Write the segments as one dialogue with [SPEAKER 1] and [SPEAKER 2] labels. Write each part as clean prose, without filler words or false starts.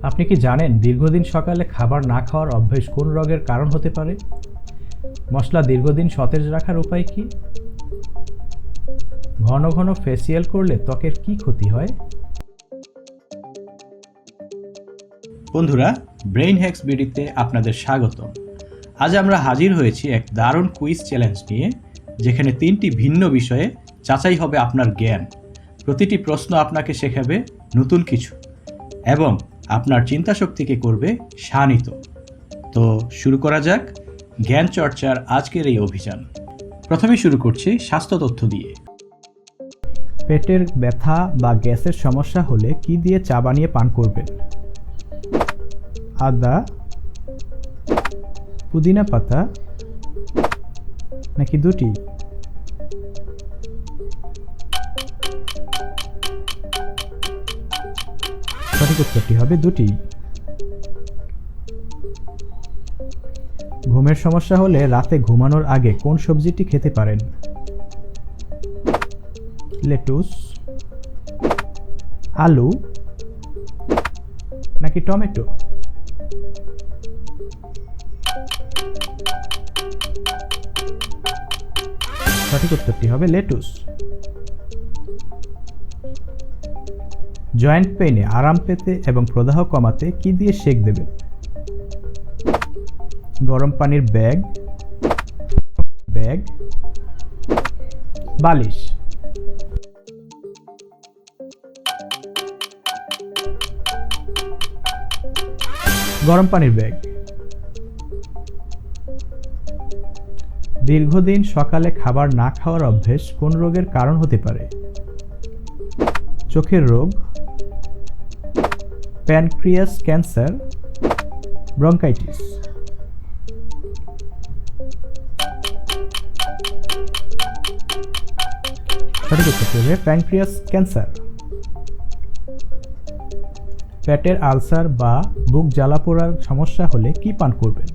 [SPEAKER 1] আপনি কি জানেন দীর্ঘদিন সকালে খাবার না খাওয়ার অভ্যেস কোন রোগের কারণ হতে পারে? মশলা দীর্ঘদিন সতেজ রাখার উপায় কি? ঘন ঘন ফেসিয়াল করলে ত্বকের কি ক্ষতি হয়?
[SPEAKER 2] বন্ধুরা, ব্রেইন হ্যাক্স বিডিতে আপনাদের স্বাগতম। আজ আমরা হাজির হয়েছি এক দারুণ কুইজ চ্যালেঞ্জ নিয়ে, যেখানে 3টি ভিন্ন বিষয়ে যাচাই হবে আপনার জ্ঞান। প্রতিটি প্রশ্ন আপনাকে শেখাবে নতুন কিছু এবং আপনার চিন্তাশক্তিকে করবে শানিত। তো শুরু করা যাক জ্ঞান চর্চার আজকের এই অভিযান। প্রথমে শুরু করছি স্বাস্থ্য তথ্য দিয়ে।
[SPEAKER 1] পেটের ব্যথা বা গ্যাসের সমস্যা হলে কি দিয়ে চা বানিয়ে পান করবেন? আদা, পুদিনা পাতা নাকি দুটি? সঠিক উত্তরটি হবে দুটি। ঘুমের সমস্যা হলে রাতে ঘুমানোর আগে কোন সবজিটি খেতে পারেন? লেটুস, আলু নাকি টমেটো? সঠিক উত্তরটি হবে লেটুস। জয়েন্ট পেইনে আরাম পেতে এবং প্রদাহ কমাতে কি দিয়ে সেক দেবেন? গরম পানির ব্যাগ, বালিশ? গরম পানির ব্যাগ। দীর্ঘদিন সকালে খাবার না খাওয়ার অভ্যেস কোন রোগের কারণ হতে পারে? চোখের রোগ, প্যানক্রিয়াস ক্যান্সার, ব্রঙ্কাইটিস? সঠিক উত্তর হবে প্যানক্রিয়াস ক্যান্সার। পেটের আলসার বা বুক জ্বালা পোড়ার সমস্যা হলে কি পান করবেন?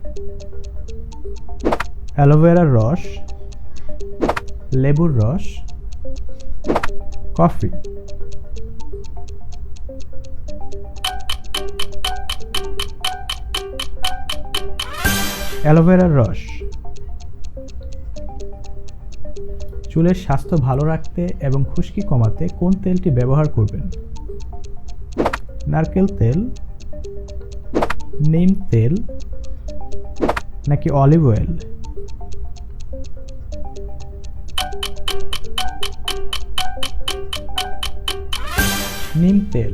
[SPEAKER 1] অ্যালোভেরার রস, লেবুর রস, কফি? অ্যালোভেরার রস। চুলের স্বাস্থ্য ভালো রাখতে এবং খুশকি কমাতে কোন তেলটি ব্যবহার করবেন? নারকেল তেল, নিম তেল নাকি অলিভ অয়েল? নিম তেল।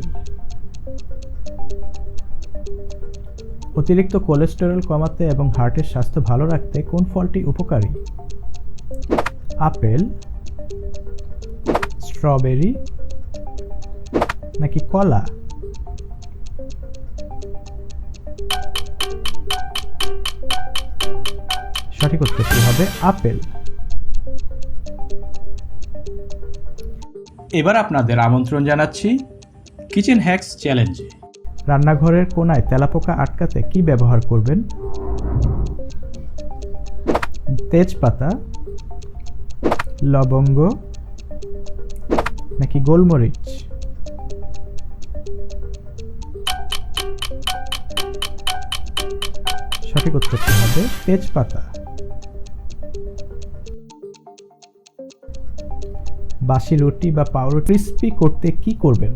[SPEAKER 1] অতিরিক্ত কোলেস্টেরল কমাতে এবং হার্টের স্বাস্থ্য ভালো রাখতে কোন ফলটি উপকারী? আপেল, স্ট্রবেরি নাকি কলা? সঠিক উত্তরটি হবে আপেল।
[SPEAKER 2] এবার আপনাদের আমন্ত্রণ জানাচ্ছি কিচেন হ্যাক্স চ্যালেঞ্জে।
[SPEAKER 1] রান্নাঘরের কোনায় তেলাপোকা আটকাতে কি ব্যবহার করবেন? তেজপাতা, লবঙ্গ নাকি গোলমরিচ? সঠিক উত্তরটি হবে তেজপাতা। বাসি রুটি বা পাউরুটি ক্রিস্পি করতে কি করবেন?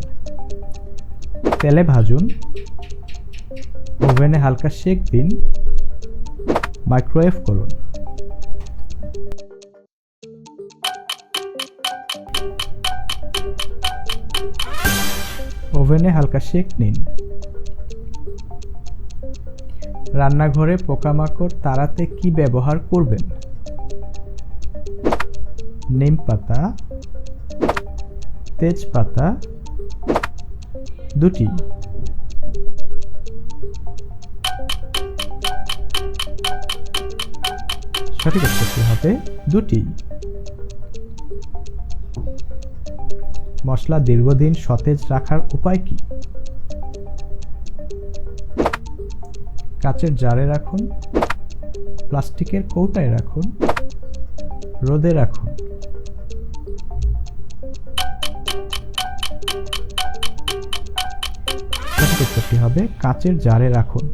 [SPEAKER 1] তেলে ভাজুন, ওভেনে হালকা সেক দিন, মাইক্রোওয়েভ করুন। ওভেনে হালকা সেক নিন। রান্নাঘরে পোকামাকড় তাড়াতে কি ব্যবহার করবেন? নিম পাতা, তেজপাতা, দুটি? সঠিক উত্তরটি হবে দুটি। মশলা দীর্ঘদিন সতেজ রাখার উপায় কি? কাচের জারে রাখুন, প্লাস্টিকের কৌটায় রাখুন, রোদে রাখুন? সঠিক উত্তরটি হবে কাচের জারে রাখুন।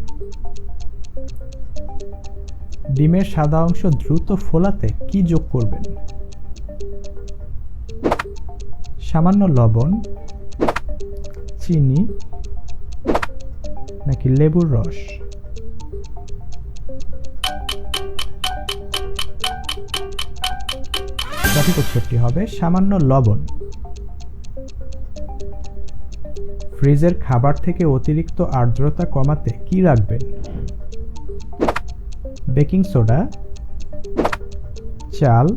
[SPEAKER 1] ডিমের সাদা অংশ দ্রুত ফোলাতে কি যোগ করবেন? সামান্য লবণ, চিনি নাকি লেবুর রস? সঠিক উত্তরটি হবে সামান্য লবণ। ফ্রিজের খাবার থেকে অতিরিক্ত আর্দ্রতা কমাতে কি রাখবেন? বেকিং সোডা, চাল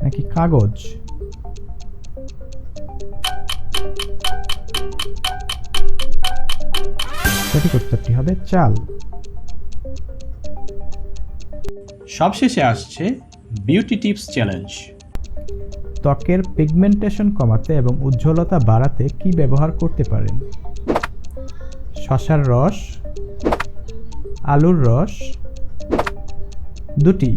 [SPEAKER 1] নাকি কাগজ? সঠিক উত্তরটি হবে চাল।
[SPEAKER 2] সবশেষে আসছে বিউটি টিপস চ্যালেঞ্জ।
[SPEAKER 1] ত্বকের পিগমেন্টেশন কমাতে এবং উজ্জ্বলতা বাড়াতে কি ব্যবহার করতে পারেন? শসার রস, আলুর রস, দুটি?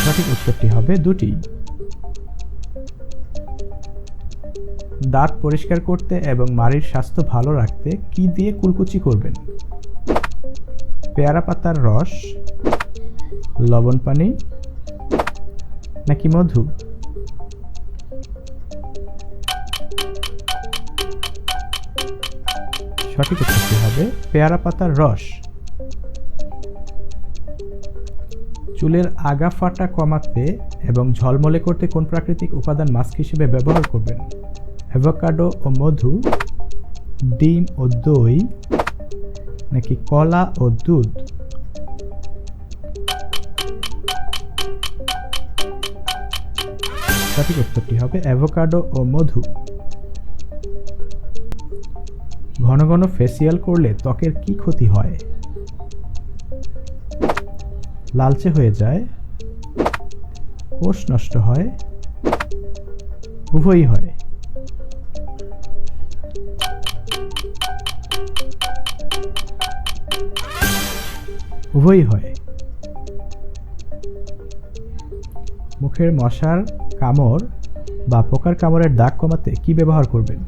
[SPEAKER 1] সঠিক উত্তরটি হবে দুটি। দাঁত পরিষ্কার করতে এবং মাড়ির স্বাস্থ্য ভালো রাখতে কি দিয়ে কুলকুচি করবেন? পেয়ারা পাতার রস, লবণ পানি নাকি মধু? সঠিক উত্তরটি হবে পেয়ারা পাতার রস। চুলের আগা ফাটা কমাতে এবং ঝলমলে করতে কোন প্রাকৃতিক উপাদান মাস্ক হিসেবে ব্যবহার করবেন? অ্যাভোকাডো ও মধু, ডিম ও দই নাকি কলা ও দুধ? সঠিক উত্তরটি হবে অ্যাভোকাডো ও মধু। ঘন ঘন ফেসিয়াল করলে ত্বকের কি ক্ষতি হয়? লালচে হয়ে যায়, কোষ নষ্ট হয়, উভয়ই হয়? উভয়ই হয়। মুখের মশার কামড় বা পোকার কামড়ের দাগ কমাতে কি ব্যবহার করবেন?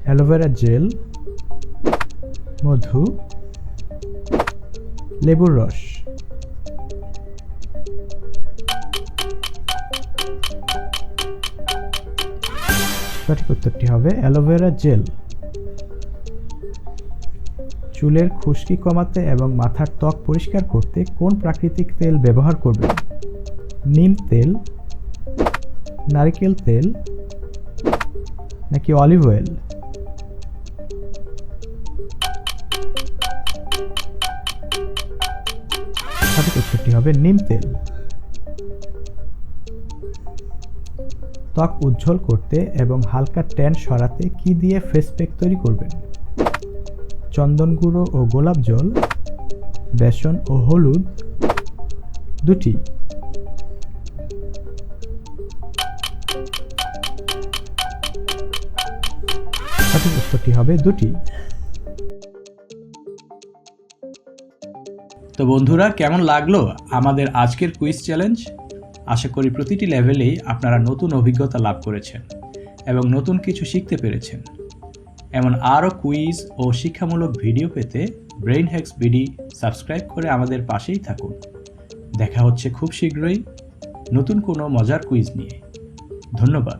[SPEAKER 1] অ্যালোভেরা জেল, মধু, লেবুর রস? সঠিক উত্তরটি হবে অ্যালোভেরা জেল। চুলের খুশকি কমাতে এবং মাথার ত্বক পরিষ্কার করতে কোন প্রাকৃতিক তেল ব্যবহার করবেন? নিম তেল, নারকেল তেল নাকি অলিভ অয়েল? সঠিক উত্তরটি হবে নিম তেল। ত্বক উজ্জ্বল করতে এবং হালকা ট্যান সরাতে কি দিয়ে ফেস প্যাক তৈরি করবেন? চন্দন গুঁড়ো ও গোলাপ জল, বেসন ও হলুদ, দুটি? সঠিক উত্তরটি হবে দুটি।
[SPEAKER 2] তো বন্ধুরা, কেমন লাগলো আমাদের আজকের কুইজ চ্যালেঞ্জ? আশা করি প্রতিটি লেভেলেই আপনারা নতুন অভিজ্ঞতা লাভ করেছেন এবং নতুন কিছু শিখতে পেরেছেন। এমন আরও কুইজ ও শিক্ষামূলক ভিডিও পেতে ব্রেইন হ্যাকস বিডি সাবস্ক্রাইব করে আমাদের পাশেই থাকুন। দেখা হচ্ছে খুব শীঘ্রই নতুন কোনো মজার কুইজ নিয়ে। ধন্যবাদ।